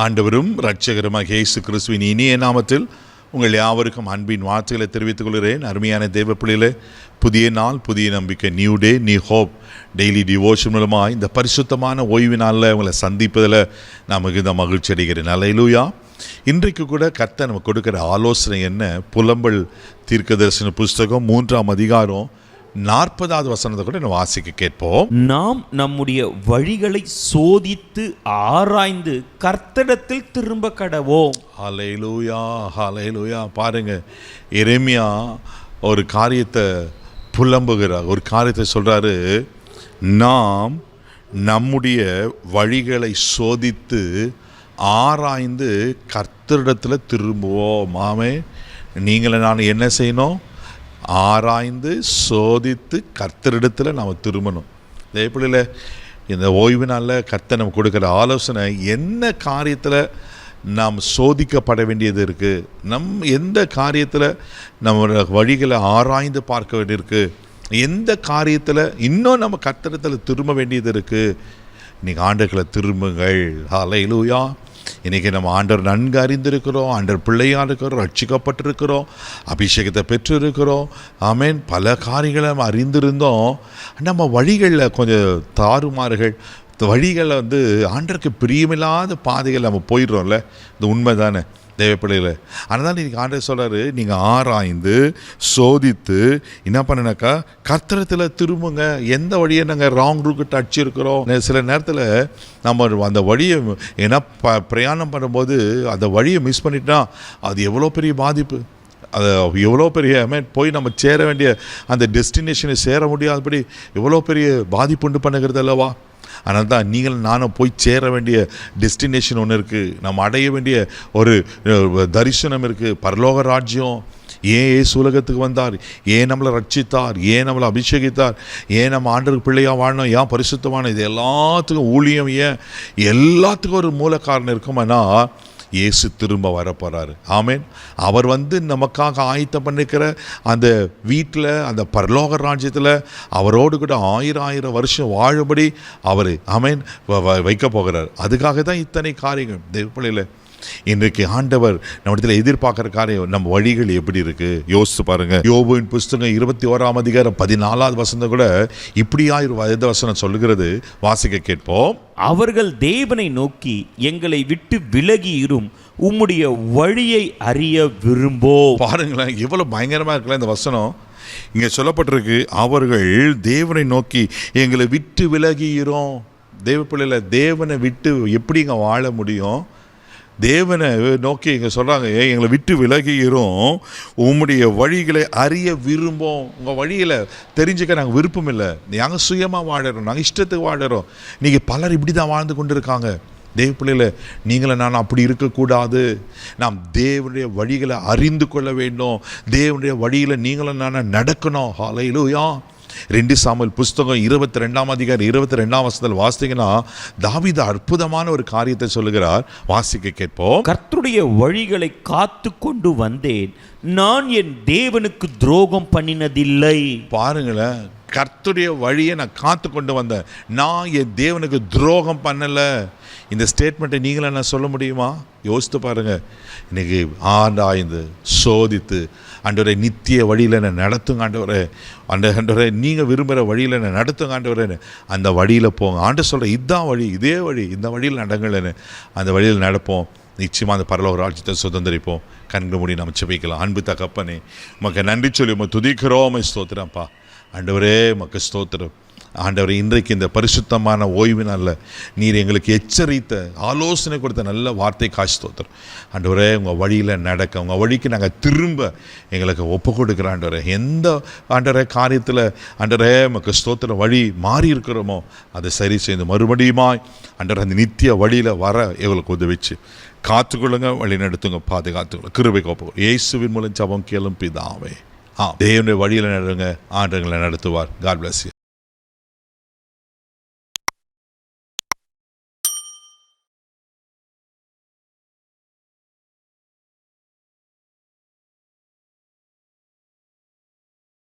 ஆண்டவரும் இரட்சகருமாகிய இயேசு கிறிஸ்துவின் இனிய நாமத்தில் உங்கள் யாவருக்கும் அன்பின் வார்த்தைகளை தெரிவித்துக் கொள்கிறேன். அருமையான தேவ பிள்ளைகளே, புதிய நாள், புதிய நம்பிக்கை, new day, new hope daily devotion மூலமாக இந்த பரிசுத்தமான ஓய்வு நாளில் உங்களை சந்திப்பதில் நான் மிகுந்த மகிழ்ச்சி அடைகிறேன். அல்லேலூயா. இன்றைக்கு கூட கர்த்தர் நமக்கு கொடுக்குற ஆலோசனை என்ன? புலம்பல் தீர்க்கதரிசன புஸ்தகம் 3ஆம் அதிகாரம் 40வது வசனத்தை கூட நான் வாசிக்க கேட்போம். நாம் நம்முடைய வழிகளை சோதித்து ஆராய்ந்து கர்த்தரிடத்தில் திரும்ப கடவோம். ஹல்லேலூயா, ஹல்லேலூயா. பாருங்க, எரேமியா ஒரு காரியத்தை புலம்புகிறார், ஒரு காரியத்தை சொல்றாரு. நாம் நம்முடைய வழிகளை சோதித்து ஆராய்ந்து கர்த்தரிடத்தில் திரும்புவோம். மாமே, நீங்களை நான் என்ன செய்யணும்? ஆராய்ந்து சோதித்து கர்த்தரிடத்தில் நாம் திரும்பணும். இதேபோல இந்த ஓய்வு நாளில் கர்த்தர் நமக்கு கொடுக்குற ஆலோசனை, என்ன காரியத்தில் நாம் சோதிக்கப்பட வேண்டியது இருக்குது, எந்த காரியத்தில் நம்ம வழிகளை ஆராய்ந்து பார்க்க வேண்டியிருக்கு, எந்த காரியத்தில் இன்னும் நம்ம கர்த்தரிடத்தில் திரும்ப வேண்டியது இருக்குது. இன்றைக்கி ஆண்டவர்களை திரும்புங்கள். ஹல்லேலூயா. இன்றைக்கி நம்ம ஆண்டவர் நன்கு அறிந்திருக்கிறோம், ஆண்டவர் பிள்ளையாக இருக்கிறோம், ரட்சிக்கப்பட்டிருக்கிறோம், அபிஷேகத்தை பெற்றிருக்கிறோம். ஆமேன். பல காரியங்களை நம்ம அறிந்திருந்தோம். நம்ம வழிகளில் கொஞ்சம் தாறுமாறுகள், வழிகளில் ஆண்டவருக்கு பிரியமில்லாத பாதைகள் நம்ம போயிடுறோம்ல. இது உண்மை தானே தேவைப்படையில? அதனால் இன்றைக்கி ஆண்டவர் சொல்கிறாரு, நீங்கள் ஆராய்ந்து சோதித்து என்ன பண்ணினாக்கா கர்த்தரத்தில் திரும்புங்க. எந்த வழியை நாங்கள் ராங் ரூட்டு அடிச்சிருக்கிறோம். சில நேரத்தில் நம்ம அந்த வழியை ஏன்னா பிரயாணம் பண்ணும்போது அந்த வழியை மிஸ் பண்ணிட்டோம்னா அது எவ்வளோ பெரிய பாதிப்பு, அது எவ்வளோ பெரிய போய் நம்ம சேர வேண்டிய அந்த டெஸ்டினேஷனை சேர முடியாதபடி எவ்வளோ பெரிய பாதிப்பு உண்டு பண்ணுகிறது அல்லவா? அதனால தான் நீங்கள் நானும் போய் சேர வேண்டிய டெஸ்டினேஷன் ஒன்று இருக்குது, நம்ம அடைய வேண்டிய ஒரு தரிசனம் இருக்குது, பரலோக ராஜ்யம். ஏன் இயேசு உலகத்துக்கு வந்தார், ஏன் நம்மளை ரட்சித்தார், ஏன் நம்மளை அபிஷேகித்தார், ஏன் நம்ம ஆண்டவருக்கு பிள்ளையாக வாழணும், ஏன் பரிசுத்தமான, இது எல்லாத்துக்கும் ஊழியம், ஏன் எல்லாத்துக்கும் ஒரு மூல காரணம் இருக்குமானா இயேசு திரும்ப வரப்போகிறாரு. ஆமேன். அவர் நமக்காக ஆயத்தம் பண்ணிக்கிற அந்த வீட்டில், அந்த பரலோக ராஜ்யத்தில் அவரோடு கூட 1000 வருஷம் வாழும்படி அவர் ஆமேன் வைக்க போகிறார். அதுக்காக தான் இத்தனை காரியங்கள் தேவப்பிள்ளையில். இன்றைக்கு ஆண்டவர் நம்மிடத்தில் எதிர்பார்க்குற காரியம், நம்ம வழிகள் எப்படி இருக்குது யோசித்து பாருங்கள். யோபுவின் புஸ்தகம் 21ஆம் அதிகாரம் 14வது வசனம் கூட இப்படியா வசனம் சொல்லுகிறது. வாசிக்க கேட்போம். அவர்கள் தேவனை நோக்கி, எங்களை விட்டு விலகி இரும், உம்முடைய வழியை அறிய விரும்போம். பாருங்களேன், எவ்வளோ பயங்கரமாக இருக்குல்ல இந்த வசனம். இங்கே சொல்லப்பட்டிருக்கு, அவர்கள் தேவனை நோக்கி எங்களை விட்டு விலகி இரும். தேவ பிள்ளைல தேவனை விட்டு எப்படிங்க வாழ முடியும்? தேவனை நோக்கி இங்கே சொல்கிறாங்க, எங்களை விட்டு விலகிக்கிறோம், உம்முடைய வழிகளை அறிய விரும்போம். உங்கள் வழியில் தெரிஞ்சுக்க நாங்கள் விருப்பம் இல்லை. நாங்கள் சுயமாக வாழறோம், நாங்கள் இஷ்டத்துக்கு வாழறோம். நீங்கள் பலர் இப்படி தான் வாழ்ந்து கொண்டு இருக்காங்க. தேவ பிள்ளையில் நீங்கள நான் அப்படி இருக்கக்கூடாது. நாம் தேவனுடைய வழிகளை அறிந்து கொள்ள வேண்டும். தேவனுடைய வழியில் நீங்களும் நான் நடக்கணும். ஹல்லேலூயா. 2 சாமுவேல் புஸ்தகம் 22ஆம் அதிகாரம் 22ஆம் வசனத்தில் வாசித்தீங்கன்னா தாவீது அற்புதமான ஒரு காரியத்தை சொல்லுகிறார். வாசிக்க கேட்போம். கர்த்தருடைய வழிகளை காத்து கொண்டு வந்தேன், நான் என் தேவனுக்கு துரோகம் பண்ணினதில்லை. பாருங்களேன், கர்த்தருடைய வழியை நான் காத்து கொண்டு வந்தேன், நான் என் தேவனுக்கு துரோகம் பண்ணலை. இந்த ஸ்டேட்மெண்ட்டை நீங்களே நான் சொல்ல முடியுமா? யோசித்து பாருங்கள். இன்றைக்கி ஆராய்ந்து சோதித்து ஆண்டவரே நித்திய வழியில் என்னை நடத்துங்க ஆண்டவரே, ஆண்டவரே நீங்கள் விரும்புகிற வழியில் என்னை நடத்துங்க ஆண்டவரே, அந்த வழியில் போங்க. ஆண்டவர் சொல்கிற இதுதான் வழி, இதே வழி, இந்த வழியில் நடங்களேன்னு அந்த வழியில் நடப்போம். நிச்சயமாக அந்த பரலோக ராஜ்யத்தை சுதந்திரிப்போம். கண்கள் மூடி நம்ம செபிக்கலாம். அன்பு தகப்பனே, உமக்கு நன்றி சொல்லி உமக்கு துதிக்கிறோம், ஸ்தோத்திரம்ப்பா. ஆண்டவரே உமக்கு ஸ்தோத்திரம். ஆண்டவரே, இன்றைக்கு இந்த பரிசுத்தமான ஓய்வு நாளில் நீர் எங்களுக்கு எச்சரித்த ஆலோசனை கொடுத்த நல்ல வார்த்தை காசு ஸ்தோத்திரம். ஆண்டவரே, உங்கள் வழியில் நடக்க, உங்கள் வழிக்கு நாங்கள் திரும்ப எங்களுக்கு ஒப்பு கொடுக்குற ஆண்டவரே, எந்த ஆண்டவரே காரியத்தில் ஆண்டவரே உமக்கு ஸ்தோத்திரம் வழி மாறி இருக்கிறோமோ அதை சரி செய்து மறுபடியுமாய் ஆண்டவரே அந்த நித்திய வழியில் வர எங்களுக்கு உதவிச்சு காத்துக்கொள்ளுங்க, வழி நடத்துங்க, பாதுகாத்துக்கொள்ளுங்க, கிருபை கோப்போம். இயேசுவின் மூலம் ஜெபம் கேளும் பிதாவே. தேவனுடைய வழியில் நடங்க, ஆண்டவர்களை நடத்துவார். God bless you.